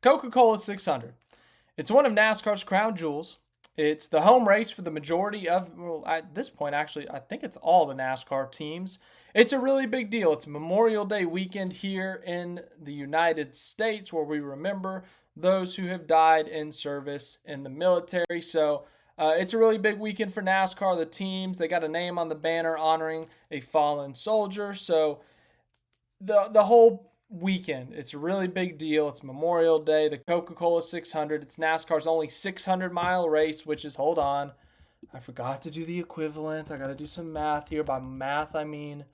Coca-Cola 600. It's one of NASCAR's crown jewels. It's the home race for the majority of, well, at this point, actually, I think it's all the NASCAR teams. It's a really big deal. It's Memorial Day weekend here in the United States where we remember those who have died in service in the military. So it's a really big weekend for NASCAR. The teams, they got a name on the banner honoring a fallen soldier. So the whole weekend, it's a really big deal. It's Memorial Day, the Coca-Cola 600. It's NASCAR's only 600-mile race, which is, hold on, I forgot to do the equivalent. I got to do some math here. By math, I mean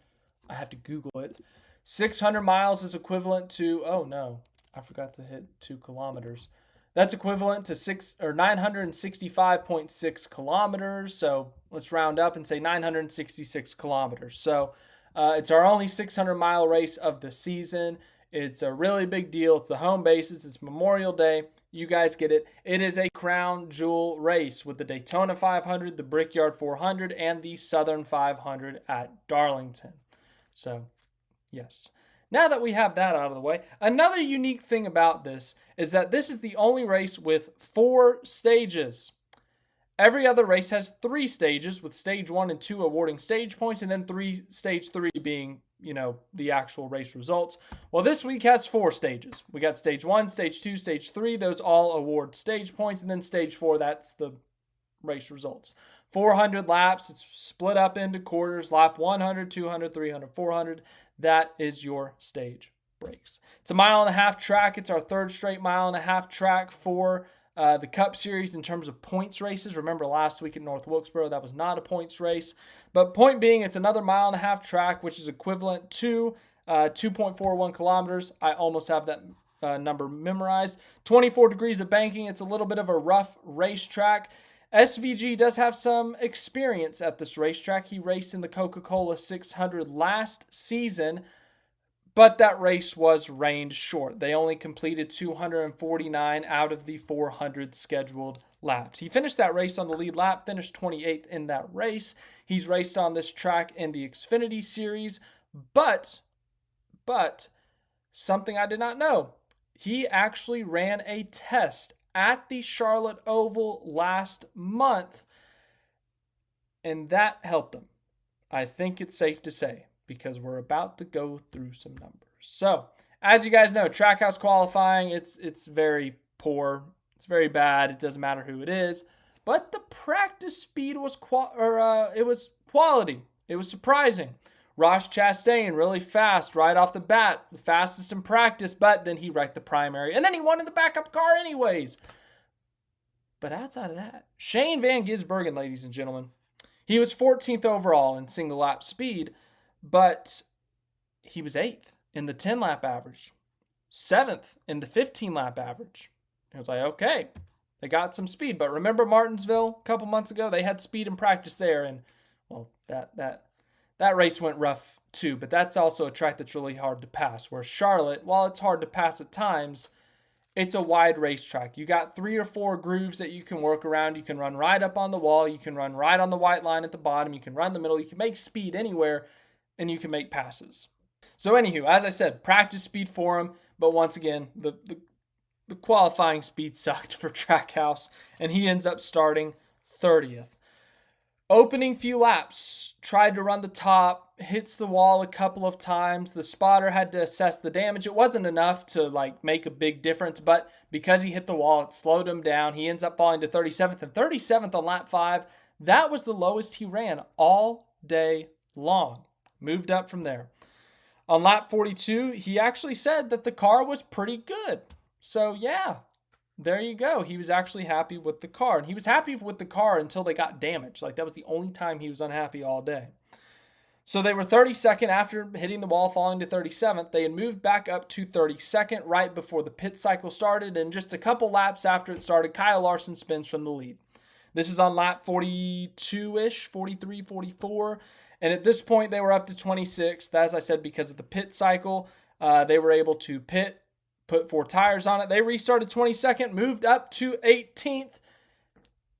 I have to Google it. 600 miles is equivalent to, oh no, I forgot to hit 2 kilometers. That's equivalent to 965.6 kilometers. So let's round up and say 966 kilometers. So it's our only 600-mile race of the season. It's a really big deal. It's the home bases. It's Memorial Day. You guys get it. It is a crown jewel race with the Daytona 500, the Brickyard 400, and the Southern 500 at Darlington. So, yes. Now that we have that out of the way, another unique thing about this is that this is the only race with 4 stages. Every other race has 3 stages, with stage 1 and 2 awarding stage points, and then stage 3 being, the actual race results. Well, this week has 4 stages. We got stage 1, stage 2, stage 3. Those all award stage points, and then stage 4, that's the race results. 400 laps. It's split up into quarters. Lap 100, 200, 300, 400. That is your stage breaks. It's a 1.5-mile track. It's our 3rd straight 1.5-mile track for the Cup Series in terms of points races. Remember last week at North Wilkesboro, that was not a points race. But point being, it's another 1.5-mile track, which is equivalent to 2.41 kilometers. I almost have that number memorized. 24 degrees of banking. It's a little bit of a rough racetrack. SVG does have some experience at this racetrack. He raced in the Coca-Cola 600 last season, but that race was rained short. They only completed 249 out of the 400 scheduled laps. He finished that race on the lead lap, finished 28th in that race. He's raced on this track in the Xfinity Series, but something I did not know. He actually ran a test at the Charlotte Oval last month, and that helped him. I think it's safe to say, because we're about to go through some numbers. So, as you guys know, Trackhouse qualifying, it's very poor. It's very bad. It doesn't matter who it is. But the practice speed was it was quality. It was surprising. Ross Chastain really fast right off the bat, the fastest in practice, but then he wrecked the primary, and then he won in the backup car anyways. But outside of that, Shane Van Gisbergen, ladies and gentlemen, he was 14th overall in single lap speed, but he was 8th in the 10-lap average, 7th in the 15-lap average. It was like, okay, they got some speed. But remember Martinsville a couple months ago? They had speed in practice there, and, well, that race went rough too. But that's also a track that's really hard to pass, where Charlotte, while it's hard to pass at times, it's a wide racetrack. You got 3 or 4 grooves that you can work around. You can run right up on the wall. You can run right on the white line at the bottom. You can run the middle. You can make speed anywhere, and you can make passes. So anywho, as I said, practice speed for him. But once again, the qualifying speed sucked for Trackhouse, and he ends up starting 30th. Opening few laps, tried to run the top, hits the wall a couple of times. The spotter had to assess the damage. It wasn't enough to make a big difference, but because he hit the wall, it slowed him down. He ends up falling to 37th, and 37th on lap 5. That was the lowest he ran all day long. Moved up from there. On lap 42, he actually said that the car was pretty good. So yeah, there you go. He was actually happy with the car. And he was happy with the car until they got damaged. That was the only time he was unhappy all day. So they were 32nd after hitting the wall, falling to 37th. They had moved back up to 32nd right before the pit cycle started. And just a couple laps after it started, Kyle Larson spins from the lead. This is on lap 42-ish, 43, 44. And at this point, they were up to 26th. As I said, because of the pit cycle, they were able to pit, put 4 tires on it. They restarted 22nd, moved up to 18th.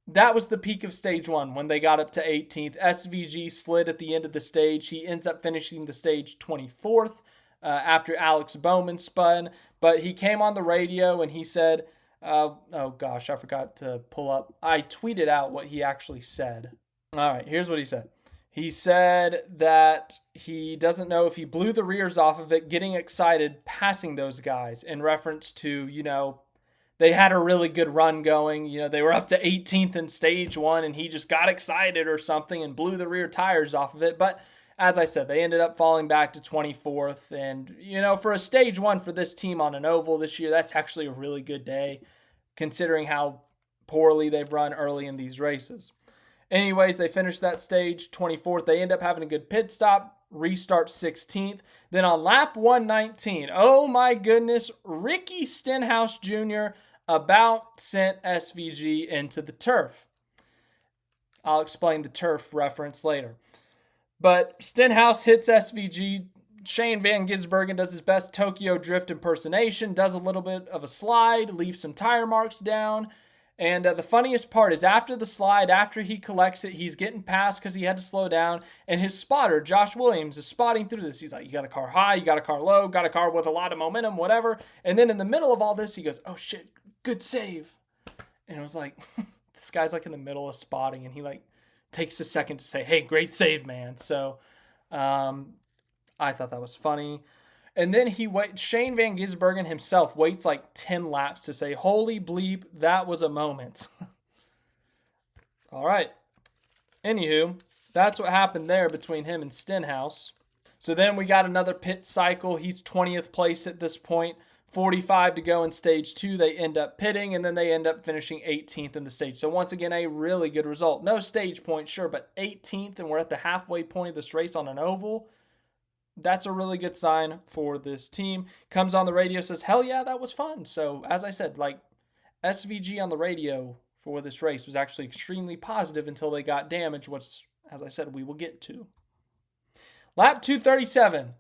That was the peak of stage 1 when they got up to 18th. SVG slid at the end of the stage. He ends up finishing the stage 24th. after Alex Bowman spun. But he came on the radio and he said, oh gosh, I forgot to pull up. I tweeted out what he actually said. All right, here's what he said. He said that he doesn't know if he blew the rears off of it, getting excited, passing those guys in reference to, they had a really good run going. They were up to 18th in stage one and he just got excited or something and blew the rear tires off of it. But as I said, they ended up falling back to 24th. And, for a stage one for this team on an oval this year, that's actually a really good day considering how poorly they've run early in these races. Anyways, they finished that stage 24th. They end up having a good pit stop, restart 16th. Then on lap 119, oh my goodness, Ricky Stenhouse Jr. about sent SVG into the turf. I'll explain the turf reference later. But Stenhouse hits SVG. Shane Van Gisbergen does his best Tokyo Drift impersonation, does a little bit of a slide, leaves some tire marks down. And the funniest part is after the slide, after he collects it, he's getting past because he had to slow down. And his spotter, Josh Williams, is spotting through this. He's like, you got a car high, you got a car low, got a car with a lot of momentum, whatever. And then in the middle of all this, he goes, oh shit, good save. And it was like, this guy's like in the middle of spotting and he like takes a second to say, hey, great save, man. So I thought that was funny. And then Shane Van Gisbergen himself waits like 10 laps to say, holy bleep, that was a moment. All right. Anywho, that's what happened there between him and Stenhouse. So then we got another pit cycle. He's 20th place at this point. 45 to go in stage 2. They end up pitting, and then they end up finishing 18th in the stage. So once again, a really good result. No stage point, sure, but 18th, and we're at the halfway point of this race on an oval. That's a really good sign for this team. Comes on the radio, says, hell yeah, that was fun. So as I said, SVG on the radio for this race was actually extremely positive until they got damaged, which, as I said, we will get to. Lap 237.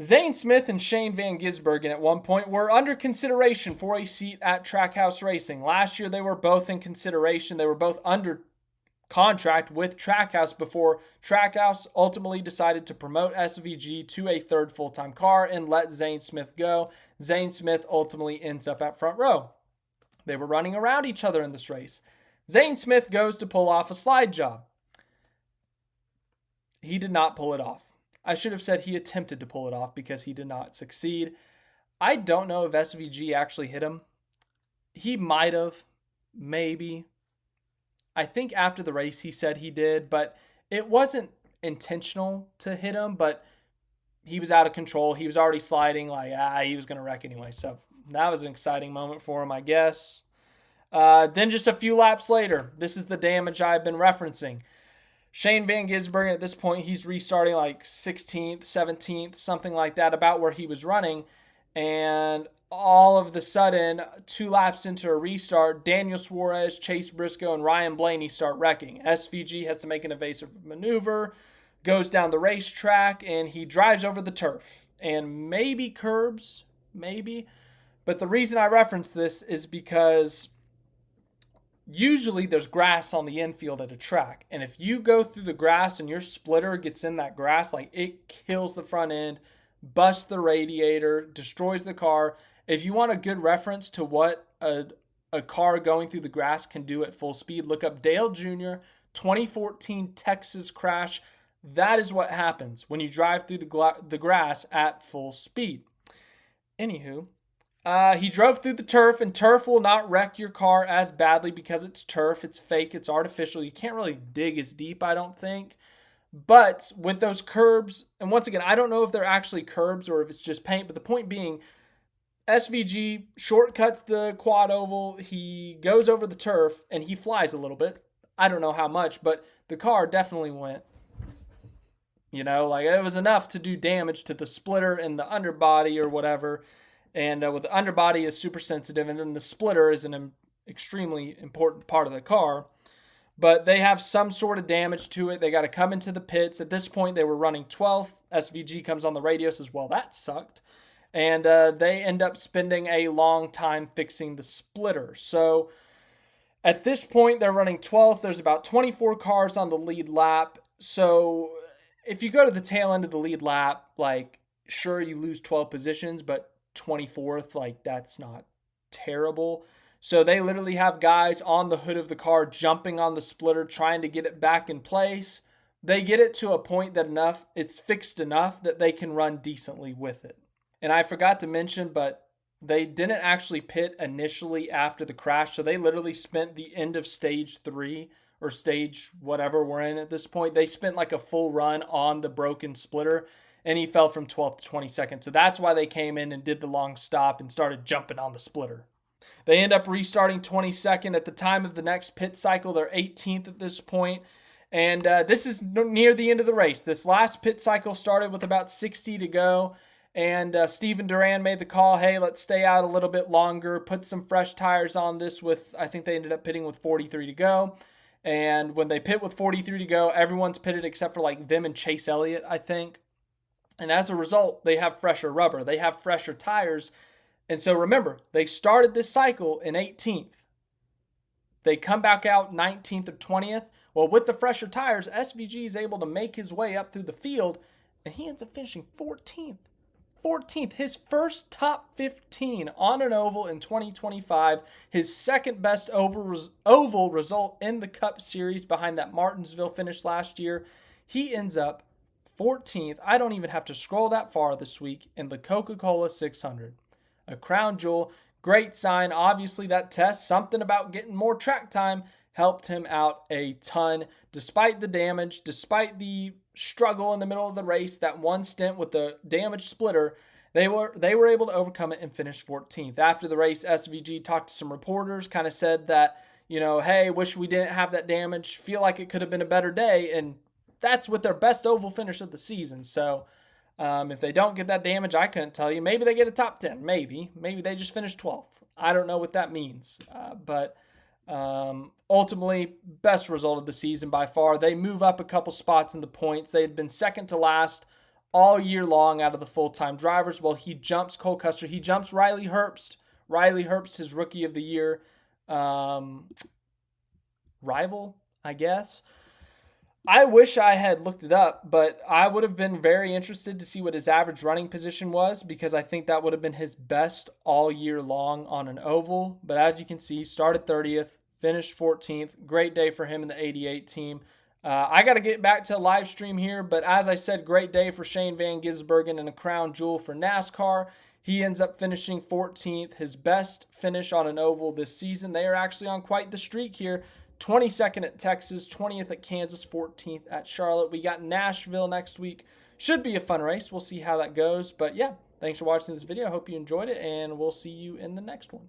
Zane Smith and Shane Van Gisbergen at one point were under consideration for a seat at Trackhouse Racing. Last year, they were both in consideration. They were both under contract with Trackhouse before Trackhouse ultimately decided to promote SVG to a third full-time car and let Zane Smith go. Zane Smith ultimately ends up at front row. They were running around each other in this race. Zane Smith goes to pull off a slide job. He did not pull it off. I should have said he attempted to pull it off because he did not succeed. I don't know if SVG actually hit him. He might have, maybe. I think after the race he said he did, but it wasn't intentional to hit him, but he was out of control. He was already sliding he was going to wreck anyway. So that was an exciting moment for him, I guess. Then just a few laps later, this is the damage I've been referencing. Shane Van Gisbergen at this point, he's restarting 16th, 17th, something like that, about where he was running. And all of the sudden, 2 laps into a restart, Daniel Suarez, Chase Briscoe, and Ryan Blaney start wrecking. SVG has to make an evasive maneuver, goes down the racetrack, and he drives over the turf. And maybe curbs, maybe. But the reason I reference this is because usually there's grass on the infield at a track. And if you go through the grass and your splitter gets in that grass, it kills the front end, busts the radiator, destroys the car. If you want a good reference to what a car going through the grass can do at full speed, look up Dale Jr. 2014 Texas crash. That is what happens when you drive through the grass at full speed. Anywho, he drove through the turf, and turf will not wreck your car as badly because it's turf. It's fake. It's artificial. You can't really dig as deep, I don't think. But with those curbs, and once again, I don't know if they're actually curbs or if it's just paint, but the point being, SVG shortcuts the quad oval, he goes over the turf, and he flies a little bit. I don't know how much, but the car definitely went. It was enough to do damage to the splitter and the underbody or whatever. And with the underbody is super sensitive, and then the splitter is an extremely important part of the car. But they have some sort of damage to it. They got to come into the pits. At this point, they were running 12th. SVG comes on the radio, says, well, that sucked. And they end up spending a long time fixing the splitter. So at this point, they're running 12th. There's about 24 cars on the lead lap. So if you go to the tail end of the lead lap, Sure, you lose 12 positions, but 24th, like that's not terrible. So they literally have guys on the hood of the car jumping on the splitter, trying to get it back in place. They get it to a point that it's fixed enough that they can run decently with it. And I forgot to mention, but they didn't actually pit initially after the crash. So they literally spent the end of stage 3 or stage whatever we're in at this point. They spent like a full run on the broken splitter, and he fell from 12th to 22nd. So that's why they came in and did the long stop and started jumping on the splitter. They end up restarting 22nd. At the time of the next pit cycle, they're 18th at this point. And this is near the end of the race. This last pit cycle started with about 60 to go. And Steven Duran made the call, hey, let's stay out a little bit longer, put some fresh tires on this with, I think they ended up pitting with 43 to go. And when they pit with 43 to go, everyone's pitted except for like them and Chase Elliott, I think. And as a result, they have fresher rubber. They have fresher tires. And so remember, they started this cycle in 18th. They come back out 19th or 20th. Well, with the fresher tires, SVG is able to make his way up through the field, and he ends up finishing 14th. 14th, his first top 15 on an oval in 2025, his second best oval result in the Cup Series behind that Martinsville finish last year. He ends up 14th. I don't even have to scroll that far this week in the Coca-Cola 600. A crown jewel, great sign. Obviously, that test, something about getting more track time, helped him out a ton. Despite the damage, despite the struggle in the middle of the race, that one stint with the damaged splitter, they were able to overcome it and finish 14th. After the race, SVG talked to some reporters, kind of said that, hey, wish we didn't have that damage, feel like it could have been a better day, and that's with their best oval finish of the season. So if they don't get that damage, I couldn't tell you. Maybe they get a top 10. Maybe they just finish 12th. I don't know what that means. But ultimately, best result of the season by far. They move up a couple spots in the points. They had been second to last all year long out of the full-time drivers. Well, he jumps Cole Custer. He jumps Riley Herbst. Riley Herbst, his rookie of the year rival, I guess. I wish I had looked it up, but I would have been very interested to see what his average running position was, because I think that would have been his best all year long on an oval. But as you can see, started 30th, finished 14th. Great day for him in the 88 team. I got to get back to live stream here, but as I said, great day for Shane Van Gisbergen and a crown jewel for NASCAR. He ends up finishing 14th, his best finish on an oval this season. They are actually on quite the streak here. 22nd at Texas, 20th at Kansas, 14th at Charlotte. We got Nashville next week. Should be a fun race. We'll see how that goes. But yeah, thanks for watching this video. I hope you enjoyed it, and we'll see you in the next one.